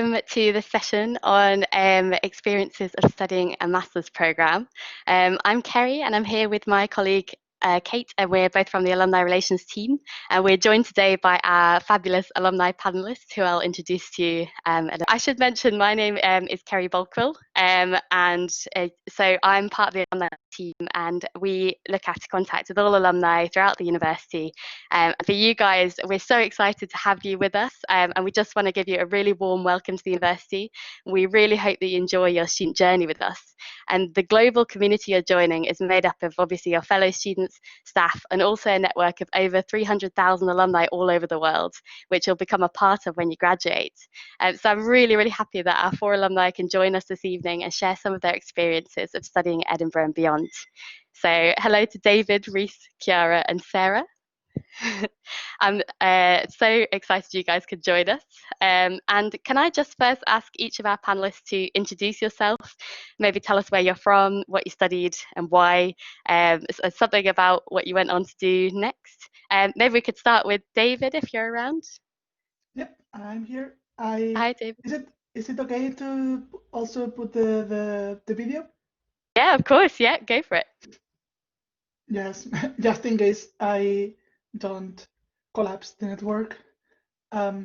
To the session on experiences of studying a master's programme. I'm Kerry and I'm here with my colleague Kate, and we're both from the Alumni Relations team. And we're joined today by our fabulous alumni panellists who I'll introduce to you. I should mention my name is Kerry Bolkwill, and so I'm part of the alumni team, and we look at contact with all alumni throughout the university. For you guys, we're so excited to have you with us, and we just want to give you a really warm welcome to the university. We really hope that you enjoy your student journey with us. And the global community you're joining is made up of obviously your fellow students, staff, and also a network of over 300,000 alumni all over the world, which you'll become a part of when you graduate. So I'm really, really happy that our 4 alumni can join us this evening and share some of their experiences of studying at Edinburgh and beyond. So hello to David, Reese, Chiara, and Sarah. I'm so excited you guys could join us. And can I just first ask each of our panelists to introduce yourself, maybe tell us where you're from, what you studied and why, something about what you went on to do next. Maybe we could start with David if you're around. Yep, I'm here. Hi, David. Is it okay to also put the video? Yeah, of course. Yeah, go for it. Yes, just in case I don't collapse the network. I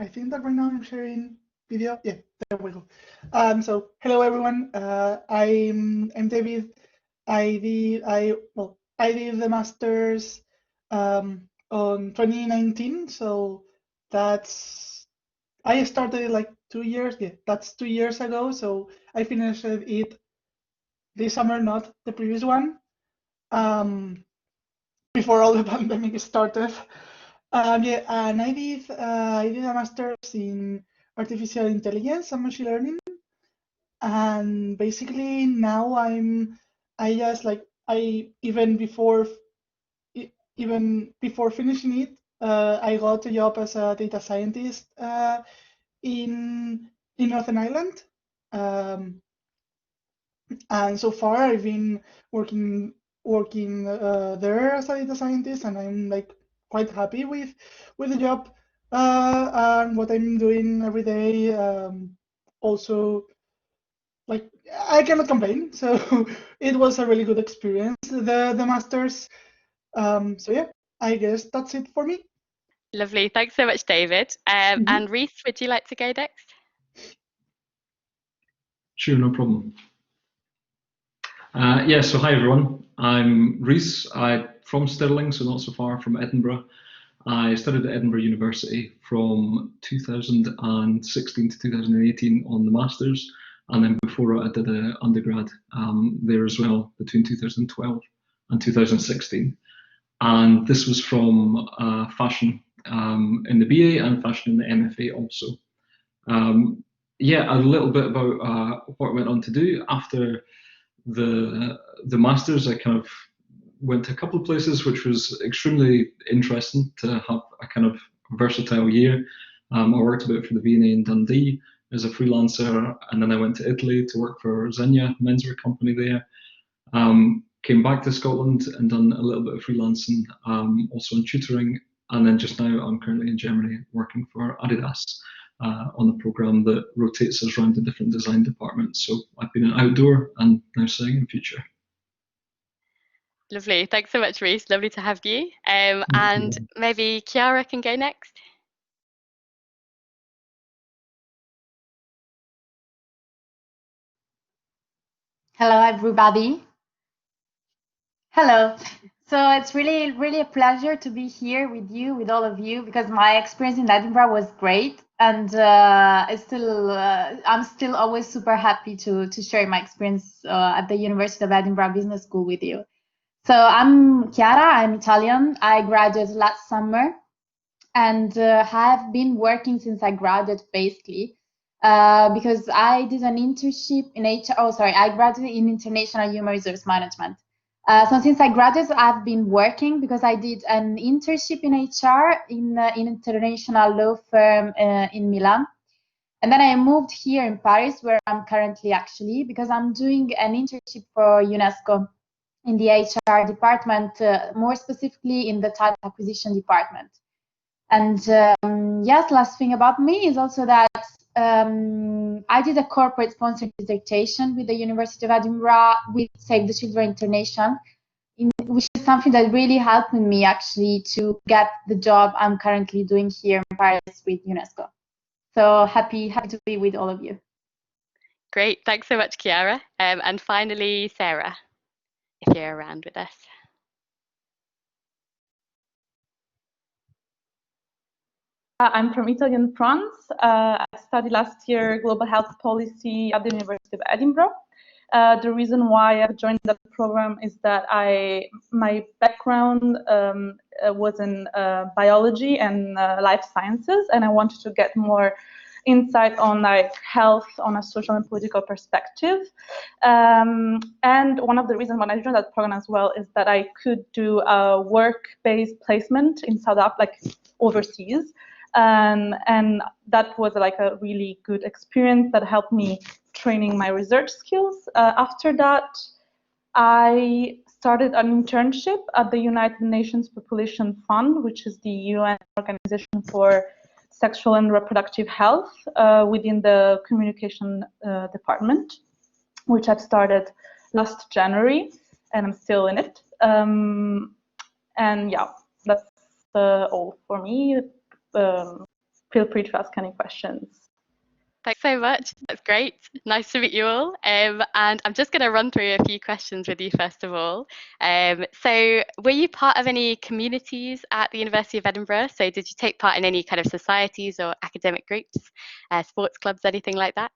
think that right now I'm sharing video. Yeah, there we go. So hello everyone. I'm David. I did the masters on 2019. So I started it like 2 years. Yeah, that's 2 years ago. So I finished it this summer, not the previous one. Before all the pandemic started. Yeah, and I did a master's in artificial intelligence and machine learning. And basically now even before finishing it, I got a job as a data scientist in Northern Ireland. And so far I've been working there as a data scientist, and I'm like quite happy with the job and what I'm doing every day. Also, like, I cannot complain. So it was a really good experience, the masters. So yeah, I guess that's it for me. Lovely. Thanks so much, David. And Reese, would you like to go next? Sure, no problem. Yeah, so hi everyone. I'm Reese. I'm from Stirling, so not so far from Edinburgh. I studied at Edinburgh University from 2016 to 2018 on the Masters, and then before I did an undergrad there as well between 2012 and 2016. And this was from fashion in the BA and fashion in the MFA also. Yeah, a little bit about what I went on to do after the Masters. I kind of went to a couple of places, which was extremely interesting to have a kind of versatile year. I worked a bit for the V&A in Dundee as a freelancer, and then I went to Italy to work for Zegna, menswear company there. Came back to Scotland and done a little bit of freelancing, also in tutoring, and then just now I'm currently in Germany working for Adidas on the program that rotates us around the different design departments. So I've been an outdoor and now studying in future. Lovely. Thanks so much, Reese. Lovely to have you. And maybe Chiara can go next. Hello, everybody. Hello. So it's really a pleasure to be here with you, with all of you, because my experience in Edinburgh was great, and I'm still always super happy to share my experience at the University of Edinburgh Business School with you. So I'm Chiara. I'm Italian. I graduated last summer, and have been working since I graduated basically. Because I did an internship in HR. Oh, sorry, I graduated in International Human Resource Management. So since I graduated, I've been working because I did an internship in HR in international law firm in Milan. And then I moved here in Paris, where I'm currently actually, because I'm doing an internship for UNESCO in the HR department, more specifically in the talent acquisition department. And yes, last thing about me is also that I did a corporate sponsored dissertation with the University of Edinburgh with Save the Children International, which is something that really helped me actually to get the job I'm currently doing here in Paris with UNESCO. So happy to be with all of you. Great, thanks so much, Chiara. And finally, Sarah, if you're around with us. I'm from Italy and France. I studied last year global health policy at the University of Edinburgh. The reason why I've joined the program is that my background was in biology and life sciences, and I wanted to get more insight on like health on a social and political perspective. And one of the reasons when I joined that program as well is that I could do a work-based placement in South Africa, like overseas. And that was like a really good experience that helped me training my research skills. After that, I started an internship at the United Nations Population Fund, which is the UN organization for sexual and reproductive health within the communication department, which I've started last January, and I'm still in it. And yeah, that's all for me. Feel free to ask any questions. Thanks so much. That's great. Nice to meet you all. And I'm just going to run through a few questions with you first of all. So were you part of any communities at the University of Edinburgh? So did you take part in any kind of societies or academic groups, sports clubs, anything like that?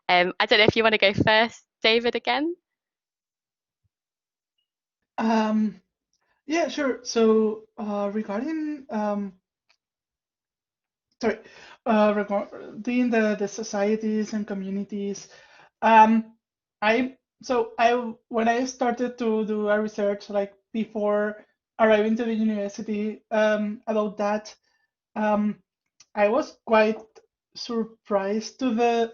I don't know if you want to go first, David, again? Yeah, sure. So regarding regarding the societies and communities, when I started to do a research like before arriving to the university about that, I was quite surprised to the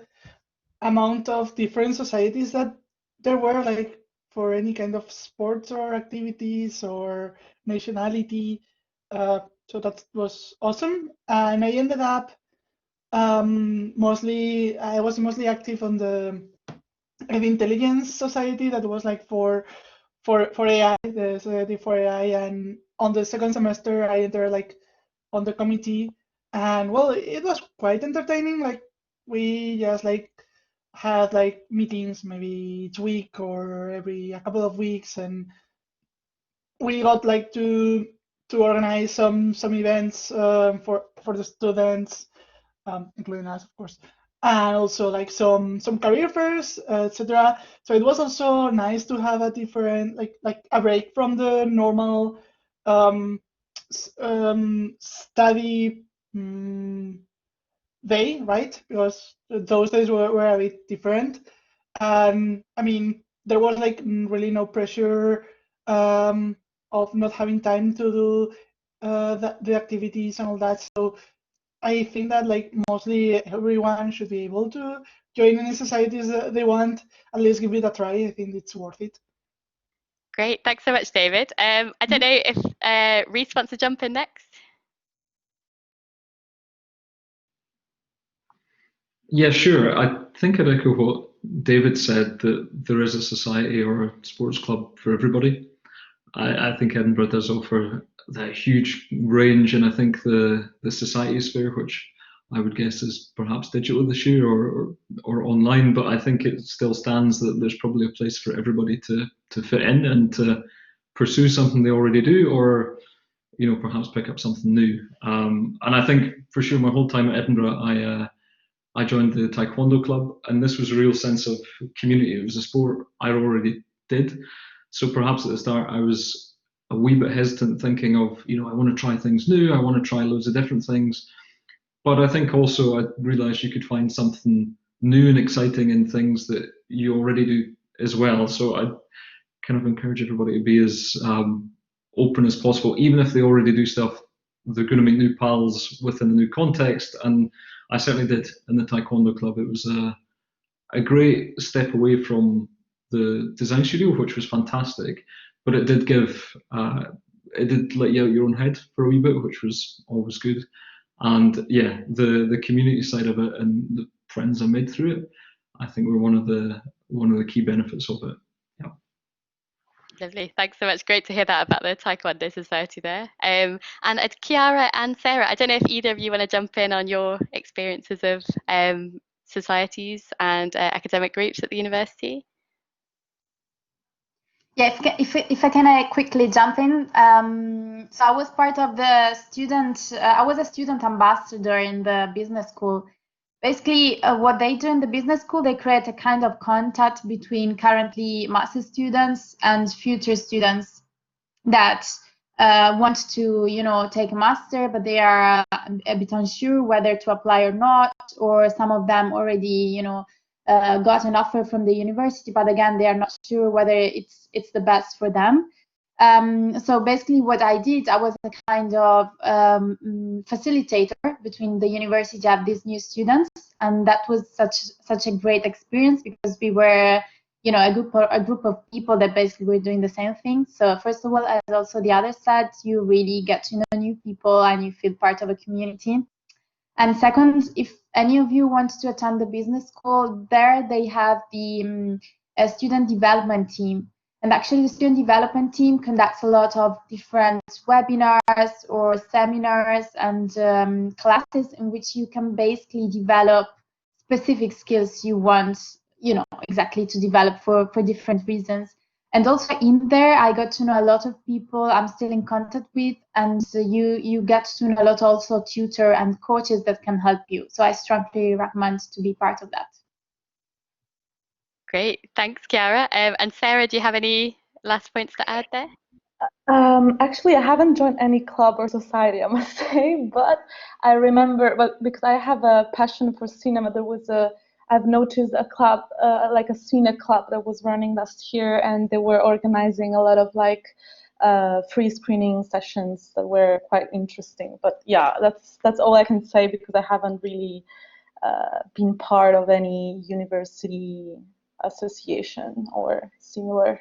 amount of different societies that there were, like for any kind of sports or activities or nationality. So that was awesome. And I ended up I was mostly active on the intelligence society that was like for AI, the Society for AI, and on the second semester I entered like on the committee, and well, it was quite entertaining. Like we just like had like meetings maybe each week or every a couple of weeks, and we got like to organize some events for the students, including us, of course, and also like some career fairs, etc. So it was also nice to have a different like a break from the normal study day, right? Because those days were a bit different. I mean, there was like really no pressure of not having time to do the activities and all that. So I think that like mostly everyone should be able to join any societies that they want. At least give it a try. I think it's worth it. Great, thanks so much, David. I don't know if Reese wants to jump in next. Yeah, sure. I think I'd echo what David said, that there is a society or a sports club for everybody. I think Edinburgh does offer that huge range, and I think the society sphere, which I would guess is perhaps digital this year or online, but I think it still stands that there's probably a place for everybody to fit in and to pursue something they already do, or perhaps pick up something new. And I think for sure my whole time at Edinburgh, I joined the Taekwondo club, and this was a real sense of community. It was a sport I already did. So perhaps at the start I was a wee bit hesitant, thinking of, I want to try things new, I want to try loads of different things. But I think also I realized you could find something new and exciting in things that you already do as well. So I kind of encourage everybody to be as open as possible. Even if they already do stuff, they're going to make new pals within a new context. And I certainly did in the Taekwondo club. It was a great step away from the design studio, which was fantastic, but it did it did let you out your own head for a wee bit, which was always good. And yeah, the community side of it and the friends I made through it, I think were one of the key benefits of it. Yeah. Lovely. Thanks so much. Great to hear that about the Taekwondo Society there. And Chiara and Sarah, I don't know if either of you want to jump in on your experiences of societies and academic groups at the university. Yeah, if I can quickly jump in. So I was part of the student, I was a student ambassador in the business school. Basically, what they do in the business school, they create a kind of contact between currently master students and future students that want to, take a master, but they are a bit unsure whether to apply or not, or some of them already, got an offer from the university, but again, they are not sure whether it's the best for them. So basically what I did, I was a kind of facilitator between the university and these new students. And that was such a great experience because we were, a group of people that basically were doing the same thing. So first of all, as also the other said, you really get to know new people and you feel part of a community. And second, if any of you want to attend the business school, there they have the student development team. And actually, the student development team conducts a lot of different webinars or seminars and classes in which you can basically develop specific skills you want, exactly to develop for different reasons. And also in there, I got to know a lot of people I'm still in contact with, and you get to know a lot also tutor and coaches that can help you. So I strongly recommend to be part of that. Great, thanks, Chiara. And Sarah, do you have any last points to add there? Actually, I haven't joined any club or society, I must say, but I remember, but because I have a passion for cinema, I've noticed a club, like a cine club that was running last year, and they were organizing a lot of free screening sessions that were quite interesting. But yeah, that's all I can say because I haven't really been part of any university association or similar.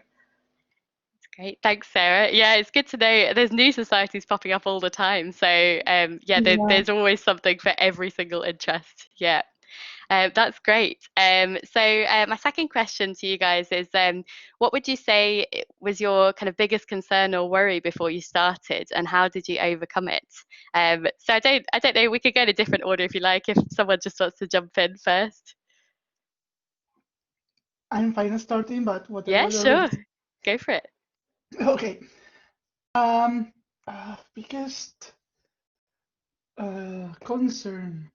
Great, thanks, Sarah. Yeah, it's good to know there's new societies popping up all the time. So there's always something for every single interest. Yeah, that's great. So my second question to you guys is, what would you say was your kind of biggest concern or worry before you started, and how did you overcome it? So I don't know. We could go in a different order if you like. If someone just wants to jump in first. I'm fine starting, but whatever. Yeah, sure. Go for it. Okay. Biggest concern.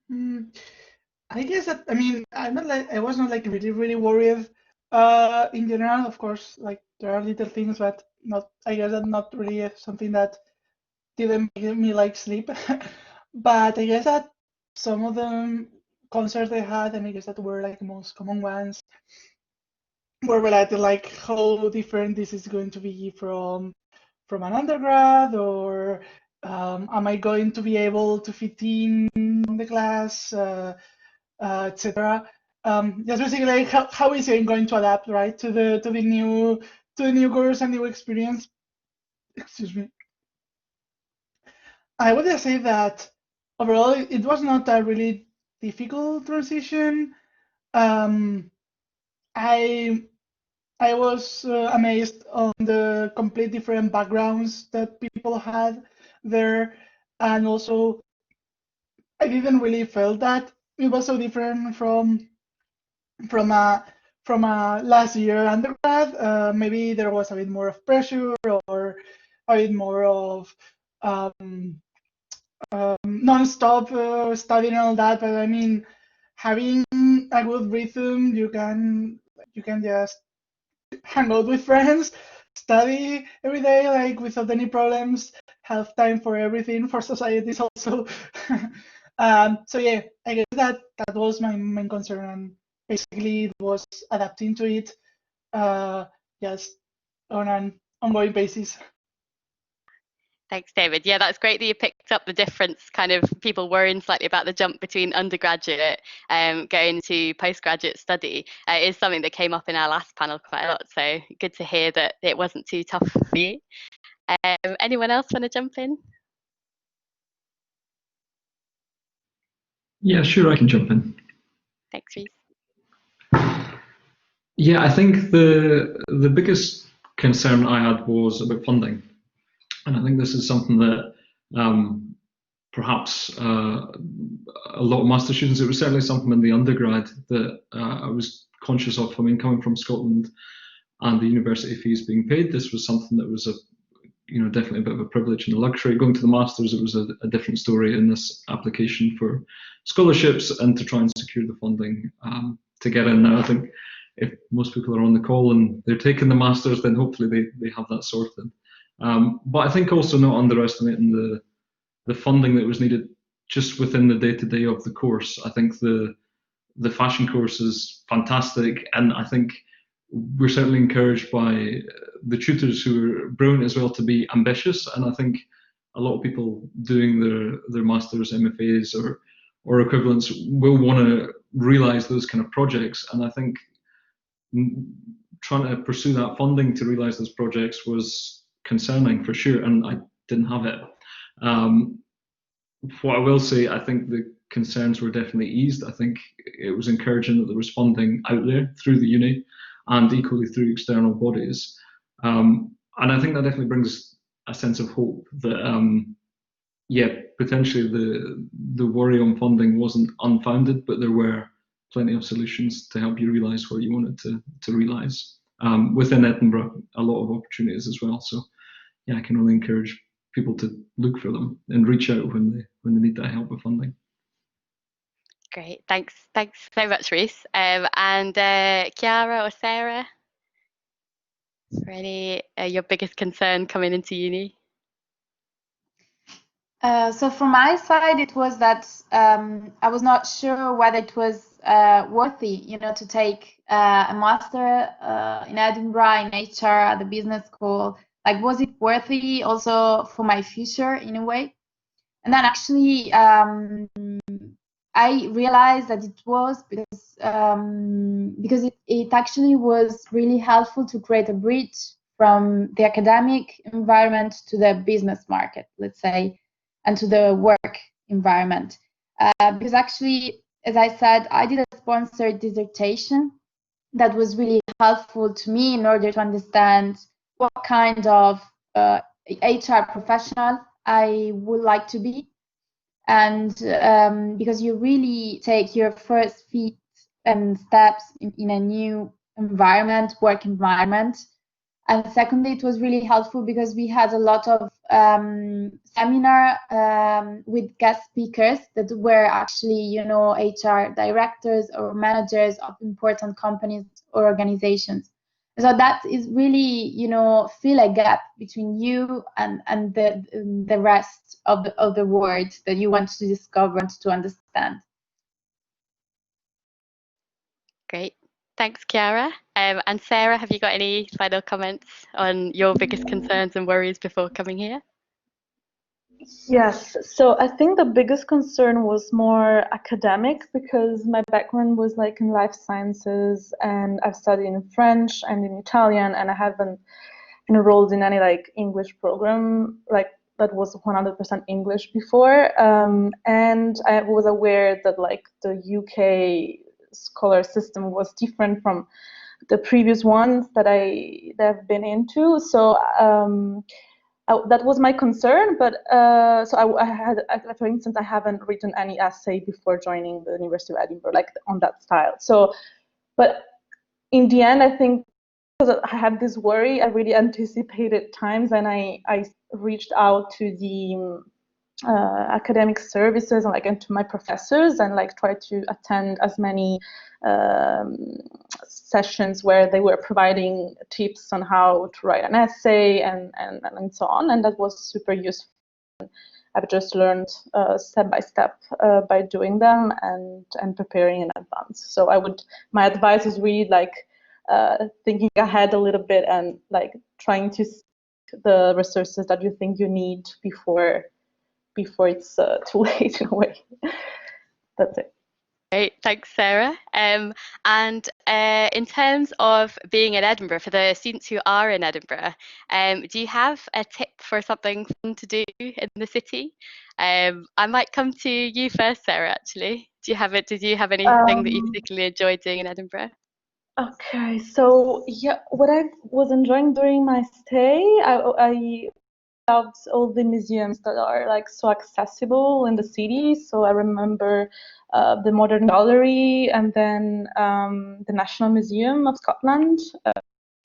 I guess that I was not really worried. In general, of course, there are little things, but not. I guess that not really something that didn't make me sleep. But I guess that some of the concerns I had, and I guess that were the most common ones, were related how different this is going to be from an undergrad, or am I going to be able to fit in the class, etc. Just basically how is it going to adapt, right, to the new course and new experience. Excuse me. I would just say that overall it was not a really difficult transition. I was amazed on the complete different backgrounds that people had there, and also I didn't really feel that it was so different from a last year undergrad. Maybe there was a bit more of pressure or a bit more of non-stop studying and all that. But I mean, having a good rhythm, you can just hang out with friends, study every day, without any problems, have time for everything, for societies also. So yeah, I guess that was my main concern, and basically it was adapting to it just on an ongoing basis. Thanks, David. Yeah, that's great that you picked up the difference, kind of people worrying slightly about the jump between undergraduate going to postgraduate study. Is something that came up in our last panel quite a lot. So good to hear that it wasn't too tough for you. Anyone else want to jump in? Yeah, sure, I can jump in. Thanks, Rhys. Yeah, I think the biggest concern I had was about funding, and I think this is something that perhaps a lot of master students, it was certainly something in the undergrad that I was conscious of. I mean, coming from Scotland and the university fees being paid, this was something that was definitely a bit of a privilege and a luxury. Going to the masters, it was a different story in this application for scholarships and to try and secure the funding to get in. Now, I think if most people are on the call and they're taking the masters, then hopefully they have that sorted. But I think also not underestimating the funding that was needed just within the day-to-day of the course. I think the fashion course is fantastic, and I think we're certainly encouraged by the tutors who are brilliant as well to be ambitious. And I think a lot of people doing their masters, MFAs, or equivalents will want to realise those kind of projects. And I think trying to pursue that funding to realise those projects was concerning for sure, and I didn't have it. What I will say, I think the concerns were definitely eased. I think it was encouraging that there was funding out there through the uni and equally through external bodies. And I think that definitely brings a sense of hope that, potentially the worry on funding wasn't unfounded, but there were plenty of solutions to help you realise what you wanted to realise. Within Edinburgh, a lot of opportunities as well. So yeah, I can only encourage people to look for them and reach out when they need that help with funding. Great, thanks so much, Rhys. And Chiara or Sarah, really your biggest concern coming into uni? So from my side, it was that I was not sure whether it was worthy, to take a master in Edinburgh in HR at the business school. Like, was it worthy also for my future in a way? And then actually, I realized that it was because it actually was really helpful to create a bridge from the academic environment to the business market, let's say, and to the work environment. Because actually, as I said, I did a sponsored dissertation that was really helpful to me in order to understand what kind of HR professional I would like to be. And because you really take your first feet and steps in a new environment, work environment. And secondly, it was really helpful because we had a lot of seminar with guest speakers that were actually, HR directors or managers of important companies or organizations. So that is really, fill a gap between you and the rest of the world that you want to discover and to understand. Great. Thanks, Chiara. And Sarah, have you got any final comments on your biggest concerns and worries before coming here? Yes, so I think the biggest concern was more academic because my background was like in life sciences and I've studied in French and in Italian, and I haven't enrolled in any like English program like that was 100% English before. And I was aware that like the UK scholar system was different from the previous ones that I've been into. So that was my concern, but so I had, for instance, I haven't written any essay before joining the University of Edinburgh, like on that style. So, but in the end, I think because I had this worry, I really anticipated times, and I reached out to the academic services and to my professors and tried to attend as many sessions where they were providing tips on how to write an essay and so on, and that was super useful. I've just learned step by step by doing them and preparing in advance. So my advice is really thinking ahead a little bit and trying to see the resources that you think you need before it's too late in a way. That's it. Great, thanks, Sarah. And in terms of being in Edinburgh, for the students who are in Edinburgh, do you have a tip for something fun to do in the city? I might come to you first, Sarah, actually. Do you have it? Did you have anything that you particularly enjoyed doing in Edinburgh? Okay, so yeah, what I was enjoying during my stay, I loved all the museums that are like so accessible in the city. So I remember the Modern Gallery, and then the National Museum of Scotland.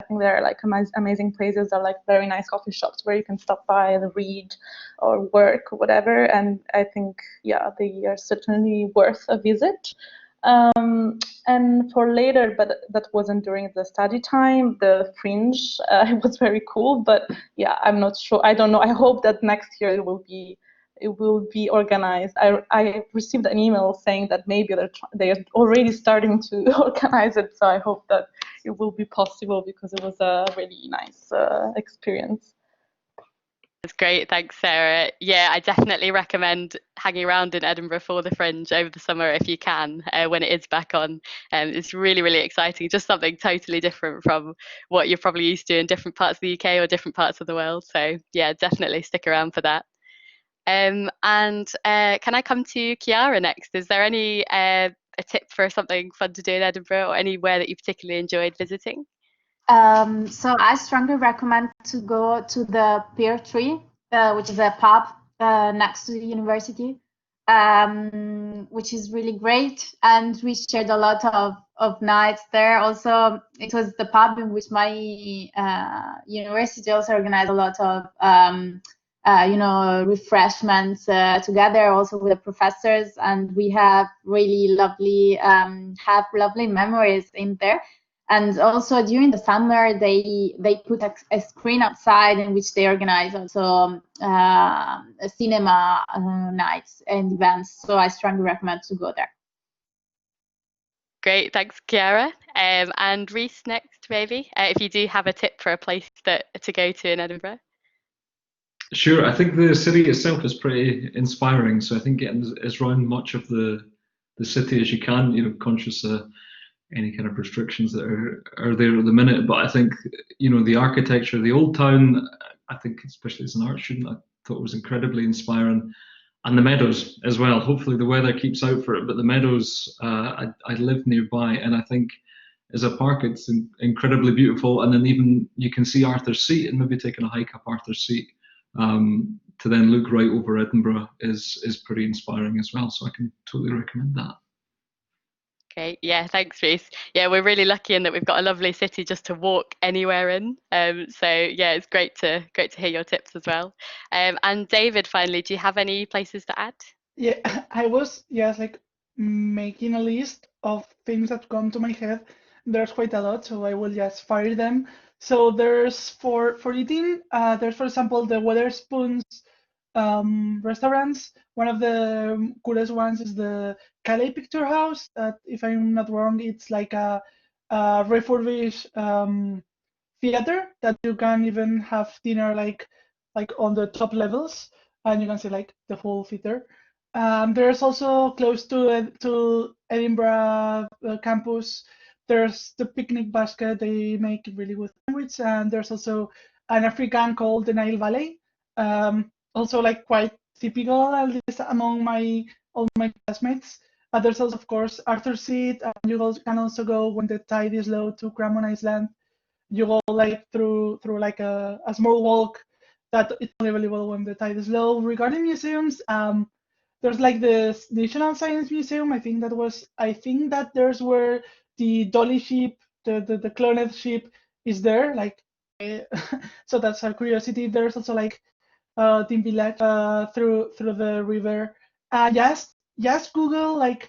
I think there are like amazing places. There are like very nice coffee shops where you can stop by and read or work or whatever. And I think, yeah, they are certainly worth a visit. And for later, but that wasn't during the study time, the Fringe was very cool. But yeah, I'm not sure. I don't know. I hope that next year it will be organized. I received an email saying that maybe they're already starting to organize it. So I hope that it will be possible, because it was a really nice experience. That's great, thanks, Sarah. Yeah, I definitely recommend hanging around in Edinburgh for the Fringe over the summer if you can, when it is back on. It's really, really exciting, just something totally different from what you're probably used to in different parts of the UK or different parts of the world. So yeah, definitely stick around for that. And can I come to Chiara next? Is there any a tip for something fun to do in Edinburgh, or anywhere that you particularly enjoyed visiting? So I strongly recommend to go to the Pear Tree, which is a pub next to the university, which is really great. And we shared a lot of nights there. Also, it was the pub in which my university also organized a lot of refreshments together, also with the professors, and we have really lovely memories in there. And also during the summer, they put a screen outside in which they organize also cinema nights and events. So I strongly recommend to go there. Great, thanks, Chiara. And Reese next, maybe, if you do have a tip for a place to go to in Edinburgh. Sure, I think the city itself is pretty inspiring. So I think getting as around much of the city as you can, conscious of any kind of restrictions that are there at the minute. But I think, the architecture, the old town, I think, especially as an art student, I thought it was incredibly inspiring. And the meadows as well. Hopefully the weather keeps out for it, but the meadows, I live nearby, and I think as a park, it's incredibly beautiful. And then even you can see Arthur's Seat, and maybe taking a hike up Arthur's Seat to then look right over Edinburgh is pretty inspiring as well. So I can totally recommend that. Great, yeah, thanks, Reese. Yeah, we're really lucky in that we've got a lovely city just to walk anywhere in. So yeah, it's great to hear your tips as well. And David, finally, do you have any places to add? Yeah, I was just like making a list of things that come to my head. There's quite a lot, so I will just fire them. So there's for eating, there's for example the Wetherspoons restaurants. One of the coolest ones is the Calais Picture House. That, if I'm not wrong, it's like a refurbished theater that you can even have dinner like on the top levels, and you can see like the whole theater. There's also close to Edinburgh campus. There's the Picnic Basket. They make really good sandwich, and there's also an African called the Nile Valley. Also like quite typical, at least among all my classmates. There's also, of course, Arthur's Seat, and you can also go when the tide is low to Cramon Island. You go like through like a small walk that it's only available when the tide is low. Regarding museums, there's like the National Science Museum. I think that there's where the Dolly ship, the cloned ship, is there. Like, so that's a curiosity. There's also like Team Village through the river. Just Google like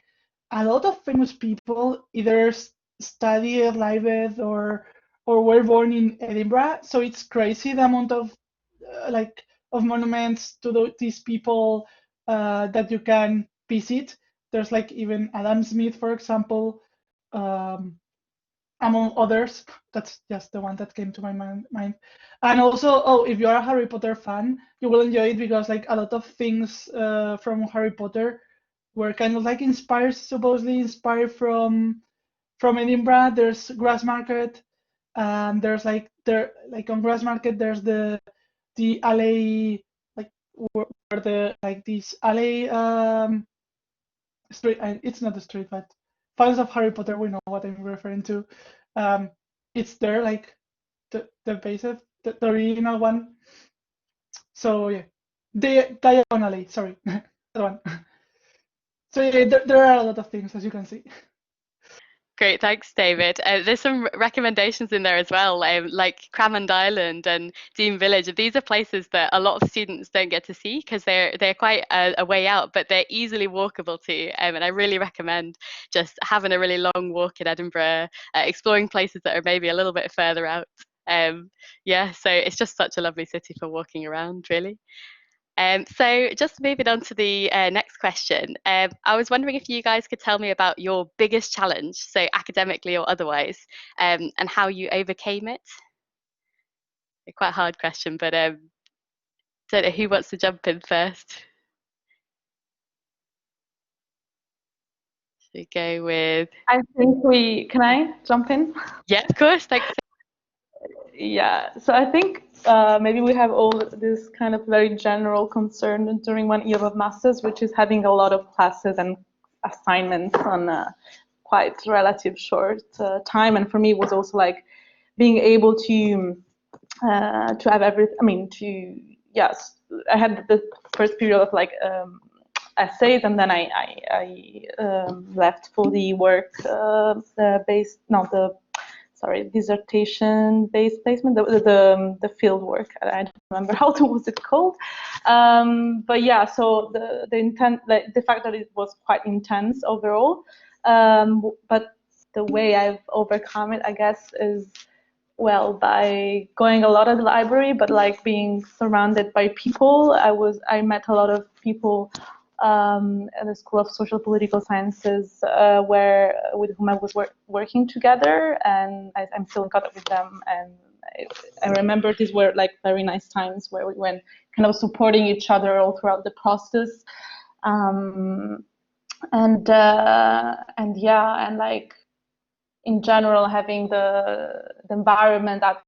a lot of famous people either studied, lived, or were born in Edinburgh. So it's crazy the amount of of monuments to these people that you can visit. There's like even Adam Smith, for example, among others. That's just the one that came to my mind. And also, if you are a Harry Potter fan, you will enjoy it, because like a lot of things from Harry Potter were kind of like supposedly inspired from Edinburgh. There's Grassmarket, and there's like on Grassmarket there's the alley, like where the like these alley street. It's not the street, but fans of Harry Potter, we know what I'm referring to. It's there, like the base of the original one. So yeah, diagonally. Sorry, that one. So yeah, there are a lot of things, as you can see. Great, thanks, David. There's some recommendations in there as well, like Cramond Island and Dean Village. These are places that a lot of students don't get to see because they're quite a way out, but they're easily walkable too. And I really recommend just having a really long walk in Edinburgh, exploring places that are maybe a little bit further out. Yeah, so it's just such a lovely city for walking around, really. So just moving on to the next question, I was wondering if you guys could tell me about your biggest challenge, so academically or otherwise, and how you overcame it. Quite a hard question, but don't know who wants to jump in first. Should we go with? I think can I jump in? Yeah, of course, thanks. Yeah, so I think maybe we have all this kind of very general concern during 1 year of masters, which is having a lot of classes and assignments on a quite relative short time. And for me, it was also like being able to have everything. I mean, yes, I had the first period of like essays, and then I left for the work based, not the. Sorry, dissertation-based placement, the field work. I don't remember how was it called, but yeah. So the intent, like the fact that it was quite intense overall, but the way I've overcome it, I guess, is well by going a lot at the library, but like being surrounded by people. I met a lot of people at the School of Social Political Sciences, with whom I was working together, and I'm still in contact with them. And I remember these were like very nice times where we went kind of supporting each other all throughout the process. And yeah, and like in general, having the environment at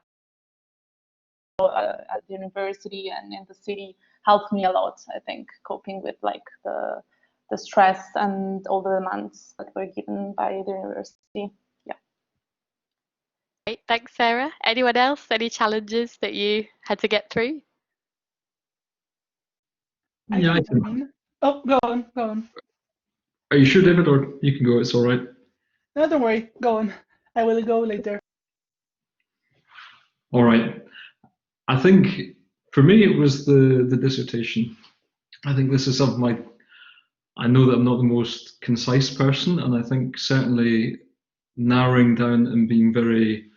the university and in the city helped me a lot, I think, coping with like the stress and all the demands that were given by the university. Yeah. Great, thanks, Sarah. Anyone else? Any challenges that you had to get through? Yeah, I can. Oh, go on. Are you sure, David, or you can go? It's all right. No, don't worry. Go on. I will go later. All right. I think for me it was the dissertation. I think this is something I know that I'm not the most concise person, and I think certainly narrowing down and being very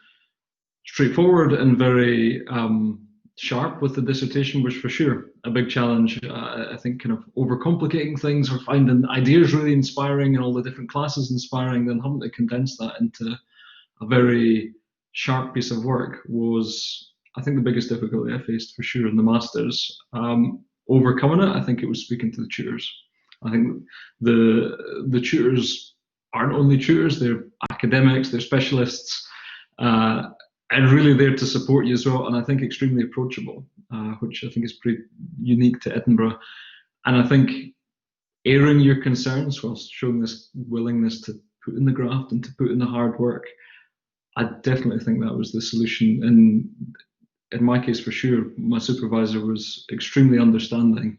straightforward and very sharp with the dissertation was for sure a big challenge. I think kind of overcomplicating things or finding ideas really inspiring and all the different classes inspiring, then having to condense that into a very sharp piece of work was, I think, the biggest difficulty I faced for sure in the masters. Overcoming it, I think it was speaking to the tutors. I think the tutors aren't only tutors; they're academics, they're specialists, and really there to support you as well. And I think extremely approachable, which I think is pretty unique to Edinburgh. And I think airing your concerns whilst showing this willingness to put in the graft and to put in the hard work, I definitely think that was the solution. And in my case, for sure, my supervisor was extremely understanding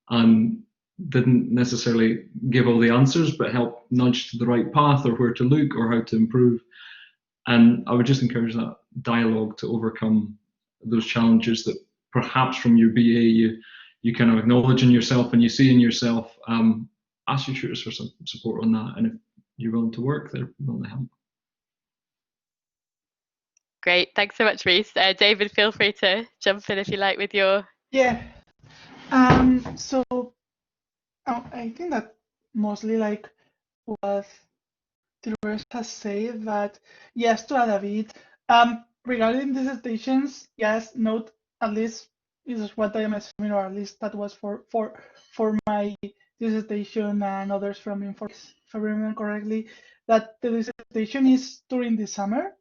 and didn't necessarily give all the answers, but helped nudge to the right path or where to look or how to improve. And I would just encourage that dialogue to overcome those challenges that perhaps from your BA you kind of acknowledge in yourself and you see in yourself. Ask your tutors for some support on that, and if you're willing to work, they're willing to help. Great, thanks so much, Rhys. David, feel free to jump in if you like with your. Yeah. So I think that mostly like what Dolores has said, that yes, to add a bit. Regarding dissertations, yes, note at least is what I am assuming, or at least that was for my dissertation and others from Inform, if I remember correctly, that the dissertation is during the summer.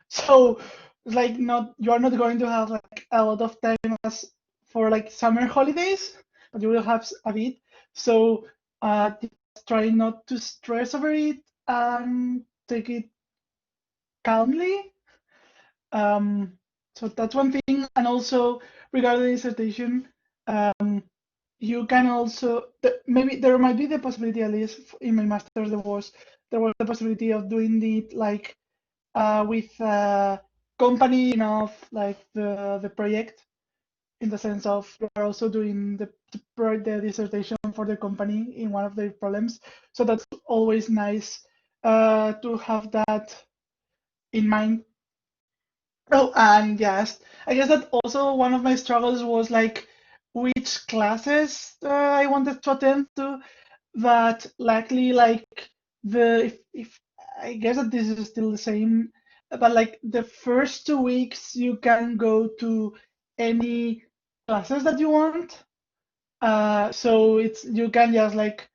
So it's like you are not going to have like a lot of time as for like summer holidays, but you will have a bit. So try not to stress over it and take it calmly. So that's one thing. And also regarding the dissertation, you can also, maybe there might be the possibility, at least in my master's, there was the possibility of doing it like with a company of like the project, in the sense of you're also doing the dissertation for the company in one of their problems. So that's always nice to have that in mind. Oh, and yes, I guess that also one of my struggles was like which classes I wanted to attend to. That likely like if I guess that this is still the same, but like the first 2 weeks you can go to any classes that you want. So you can just like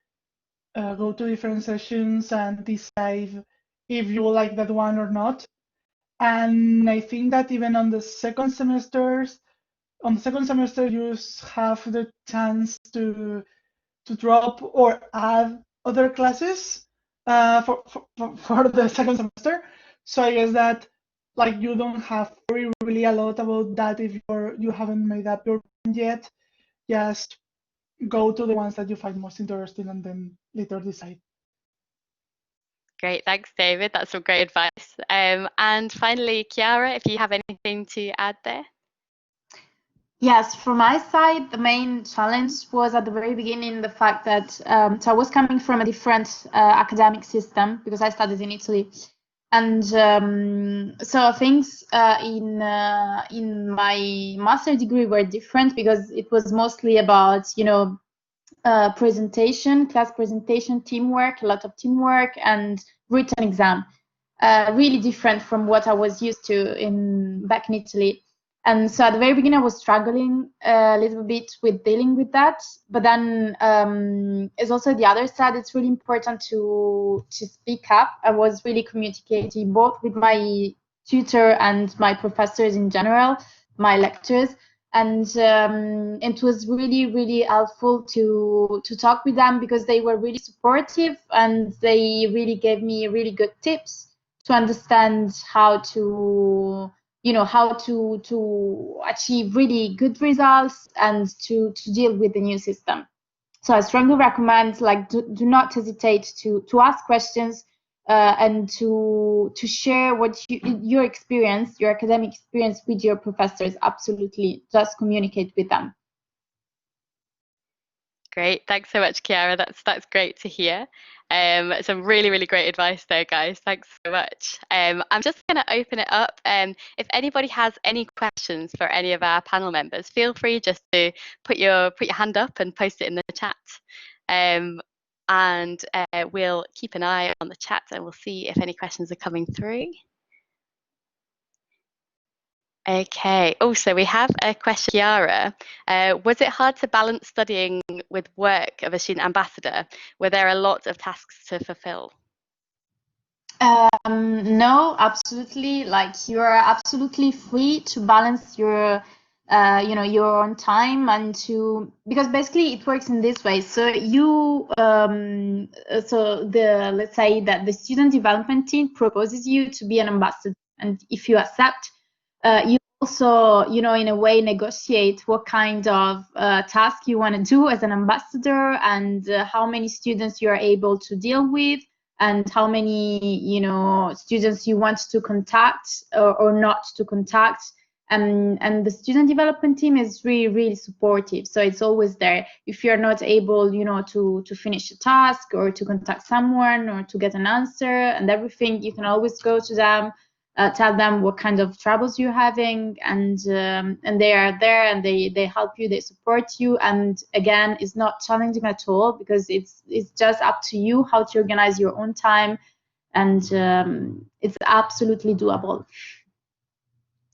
go to different sessions and decide if you like that one or not. And I think that even on the second semester, you have the chance to drop or add other classes for the second semester. So I guess that like you don't have to worry really a lot about that if you haven't made up your mind yet. Just go to the ones that you find most interesting and then later decide. Great, thanks, David. That's some great advice. And finally, Chiara, if you have anything to add there. Yes, from my side, the main challenge was at the very beginning the fact that so I was coming from a different academic system because I studied in Italy, and so things in my master degree were different because it was mostly about presentation, class presentation, teamwork, a lot of teamwork, and written exam. Really different from what I was used to back in Italy. And so at the very beginning, I was struggling a little bit with dealing with that. But then it's also the other side. It's really important to speak up. I was really communicating both with my tutor and my professors in general, my lecturers. And it was really, really helpful to talk with them because they were really supportive and they really gave me really good tips to understand how to achieve really good results and to deal with the new system. So I strongly recommend, like, do not hesitate to ask questions and to share what your experience, your academic experience with your professors. Absolutely, just communicate with them. Great, thanks so much, Chiara. That's great to hear. Some really, really great advice there, guys. Thanks so much. I'm just going to open it up. If anybody has any questions for any of our panel members, feel free just to put your hand up and post it in the chat. And we'll keep an eye on the chat and we'll see if any questions are coming through. Okay. Also, we have a question, Chiara. Was it hard to balance studying with work of a student ambassador? Were there a lot of tasks to fulfill? No, absolutely. Like, you're absolutely free to balance your your own time and because basically it works in this way. So let's say that the student development team proposes you to be an ambassador, and if you accept, you also, in a way, negotiate what kind of task you want to do as an ambassador and how many students you are able to deal with and how many, students you want to contact or not to contact. And the student development team is really, really supportive. So it's always there. If you're not able, to finish a task or to contact someone or to get an answer and everything, you can always go to them, tell them what kind of troubles you're having, and they are there and they help you, they support you. And again, it's not challenging at all because it's just up to you how to organize your own time, and it's absolutely doable.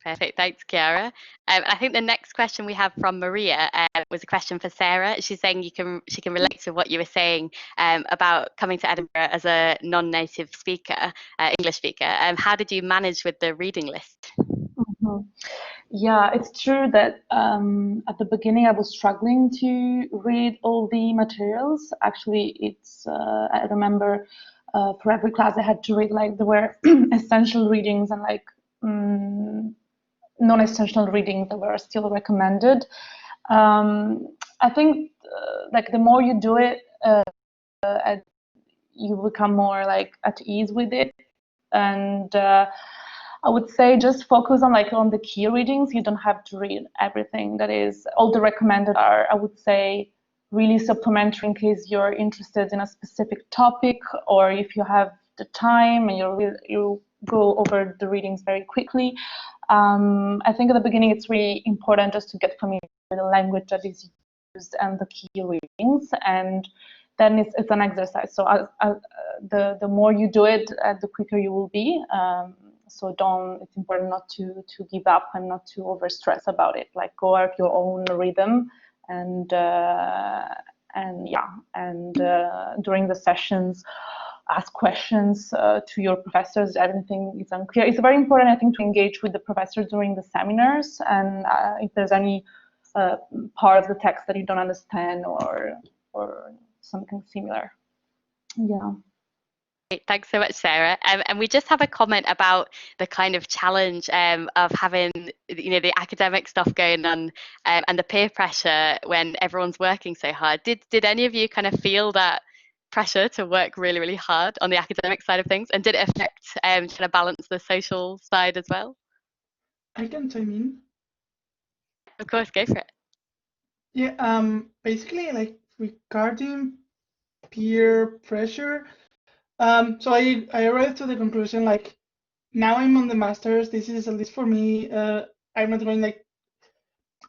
Perfect, thanks, Chiara. I think the next question we have from Maria was a question for Sarah. She's saying she can relate to what you were saying about coming to Edinburgh as a non-native speaker, English speaker. How did you manage with the reading list? Mm-hmm. Yeah, it's true that at the beginning I was struggling to read all the materials. Actually, I remember for every class I had to read, like, there were essential readings and like non-essential readings that were still recommended. I think like the more you do it, you become more like at ease with it, and I would say just focus on the key readings. You don't have to read everything. That is, all the recommended are, I would say, really supplementary in case you're interested in a specific topic, or if you have the time and you go over the readings very quickly. I think at the beginning it's really important just to get familiar with the language that is used and the key readings, and then it's an exercise. So the more you do it, the quicker you will be. So it's important not to give up and not to overstress about it. Like, go at your own rhythm, and during the sessions, ask questions to your professors. Everything is unclear. It's very important, I think, to engage with the professors during the seminars, and if there's any part of the text that you don't understand or something similar. Yeah. Thanks so much, Sarah. And we just have a comment about the kind of challenge of having, the academic stuff going on and the peer pressure when everyone's working so hard. Did any of you kind of feel that pressure to work really, really hard on the academic side of things? And did it affect trying to balance the social side as well? I can chime in. Of course, go for it. Yeah, basically, like, regarding peer pressure, so I arrived to the conclusion, like, now I'm on the master's. This is, at least for me, I'm not going, like,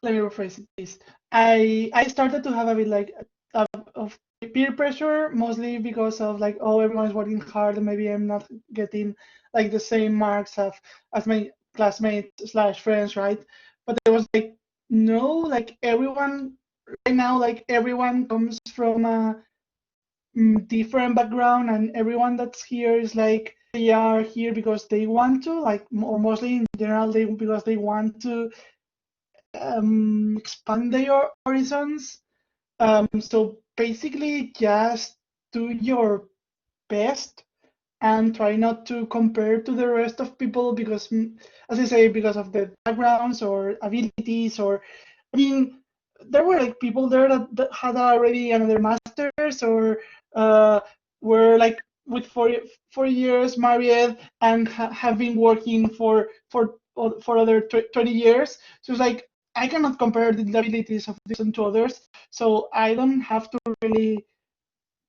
let me rephrase this. I started to have a bit like of peer pressure, mostly because of, like, oh, everyone's working hard and maybe I'm not getting like the same marks as my classmates / friends, right? But there was like, no, like, everyone right now, like, everyone comes from a different background, and everyone that's here is like, they are here because they want to, like, or mostly in general, because they want to expand their horizons. So basically, just do your best and try not to compare to the rest of people, because, as I say, because of the backgrounds or abilities, or, I mean, there were like people there that had already another master's, or were like with 4 years married and have been working for other 20 years. So it's like, I cannot compare the abilities of this to others, so I don't have to really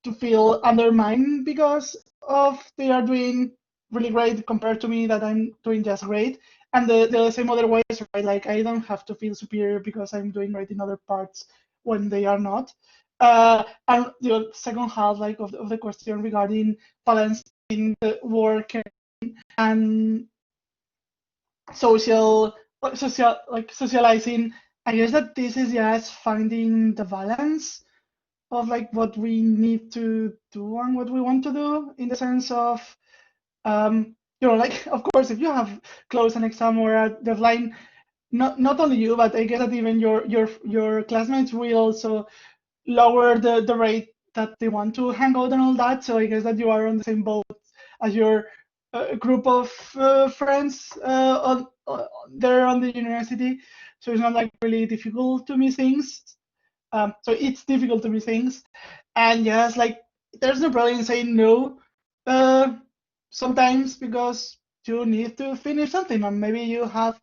to feel undermined because of they are doing really great compared to me that I'm doing just great. And the same other ways, right? Like, I don't have to feel superior because I'm doing great in other parts when they are not. And the second half, like, of the question regarding balancing the work and socializing, I guess that this is just finding the balance of, like, what we need to do and what we want to do, in the sense of, like, of course, if you have close an exam or a deadline, not only you, but I guess that even your classmates will also lower the rate that they want to hang out and all that. So I guess that you are on the same boat as your group of friends there on the university. So it's not like really difficult to miss things. So it's difficult to miss things, and yes, like, there's no problem in saying no sometimes, because you need to finish something, and maybe you have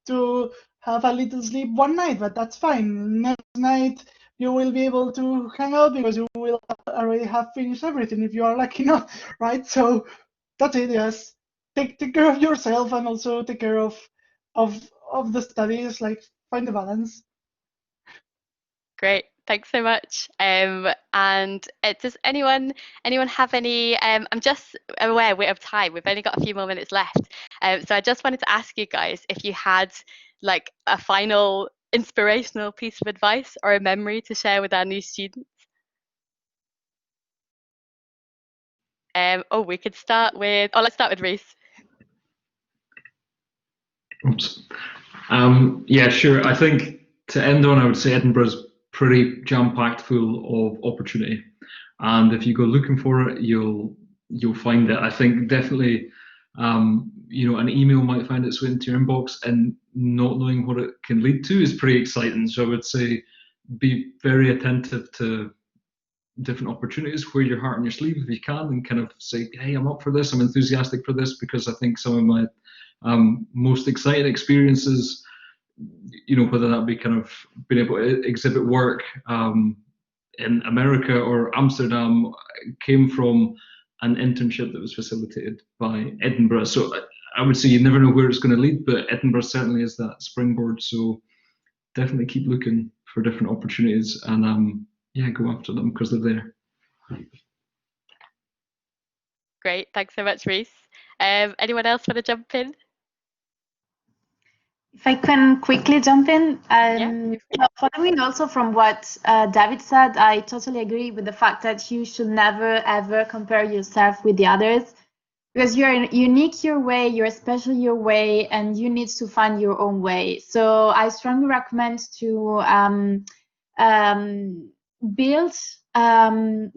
to have a little sleep one night, but that's fine. Next night you will be able to hang out because you will already have finished everything if you are lucky enough, right? So that's it. Yes, take care of yourself, and also take care of the studies. Like, find the balance. Great, thanks so much. And does anyone have any? I'm just aware we're of time. We've only got a few more minutes left. So I just wanted to ask you guys if you had, like, a final inspirational piece of advice or a memory to share with our new students. We could start with. Oh, let's start with Reese. Oops. Yeah, sure. I think to end on, I would say Edinburgh's pretty jam-packed full of opportunity, and if you go looking for it, you'll find it. I think definitely, an email might find its way into your inbox, and not knowing what it can lead to is pretty exciting. So I would say be very attentive to different opportunities, wear your heart on your sleeve if you can, and kind of say, hey, I'm up for this, I'm enthusiastic for this, because I think some of my most exciting experiences, whether that be kind of being able to exhibit work in America or Amsterdam, came from an internship that was facilitated by Edinburgh. So I would say you never know where it's going to lead, but Edinburgh certainly is that springboard. So definitely keep looking for different opportunities, and go after them because they're there. Great, thanks so much, Reese. Anyone else want to jump in? If I can quickly jump in, Yeah. following also from what David said, I totally agree with the fact that you should never ever compare yourself with the others, because you're unique your way, you're special your way, and you need to find your own way. So I strongly recommend to build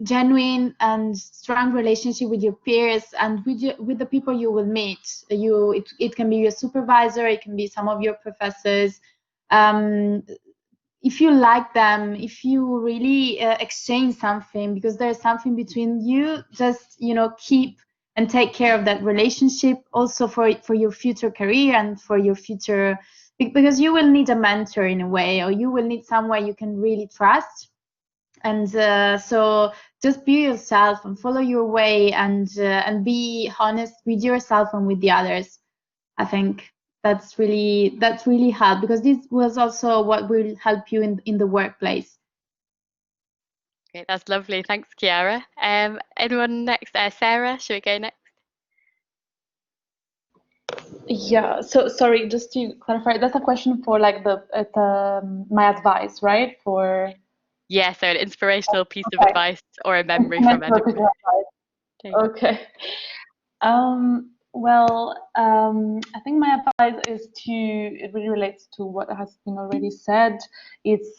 genuine and strong relationship with your peers and with the people you will meet. It can be your supervisor, it can be some of your professors. If you like them, if you really exchange something, because there's something between you, just keep and take care of that relationship also for your future career and for your future, because you will need a mentor in a way, or you will need someone you can really trust. And so just be yourself and follow your way, and be honest with yourself and with the others. I think that's really hard, because this was also what will help you in the workplace. Great, that's lovely. Thanks, Chiara. Anyone next? Sarah, should we go next? Yeah, so sorry, just to clarify, that's a question for like my advice, right? Yeah, so an inspirational piece of advice or a memory from Edinburgh. Okay. I think my advice it really relates to what has been already said. It's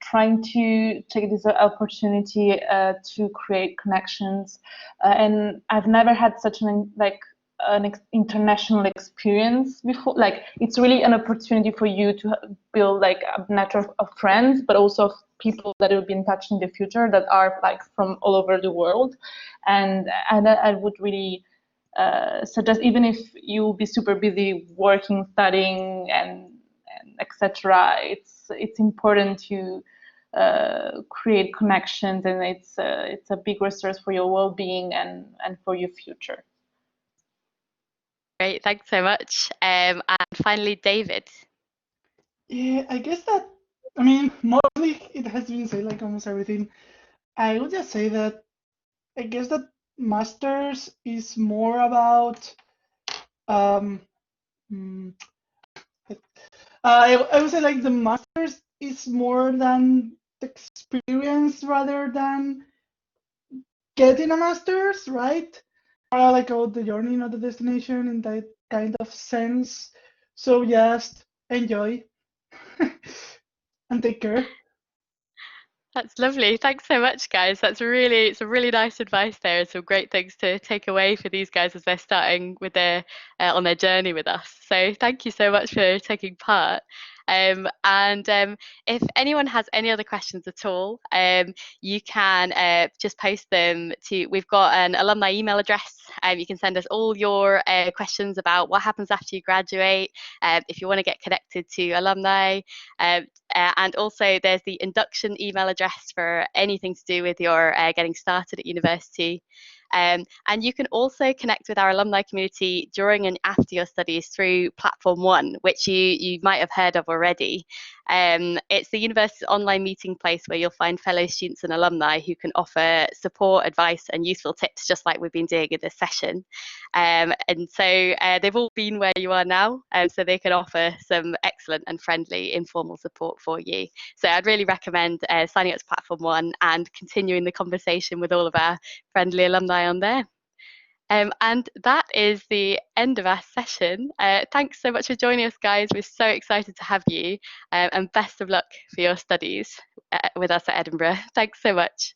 trying to take this opportunity to create connections. And I've never had such an international experience before. Like, it's really an opportunity for you to build like a network of friends, but also of people that will be in touch in the future that are like from all over the world. And I would really suggest, even if you'll be super busy working, studying, and etc., it's important to create connections, and it's a big resource for your well-being and for your future. Great, thanks so much. And finally, David. Yeah, I guess that, I mean, mostly it has been said, like almost everything. I would just say that I guess that masters is more about I would say like the masters is more than the experience rather than getting a master's, right? Like about the journey, not the destination, in that kind of sense. So just enjoy and take care. That's lovely. Thanks so much, guys. It's a really nice advice there, and some great things to take away for these guys as they're starting with on their journey with us. So thank you so much for taking part. If anyone has any other questions at all, you can just post them to, we've got an alumni email address. You can send us all your questions about what happens after you graduate, if you want to get connected to alumni, and also there's the induction email address for anything to do with your getting started at university. And you can also connect with our alumni community during and after your studies through Platform One, which you might have heard of already. It's the university's online meeting place where you'll find fellow students and alumni who can offer support, advice, and useful tips, just like we've been doing in this session. And so they've all been where you are now, so they can offer some excellent and friendly informal support for you. So I'd really recommend signing up to Platform One and continuing the conversation with all of our friendly alumni on there. And that is the end of our session. Thanks so much for joining us, guys. We're so excited to have you, and best of luck for your studies with us at Edinburgh. Thanks so much.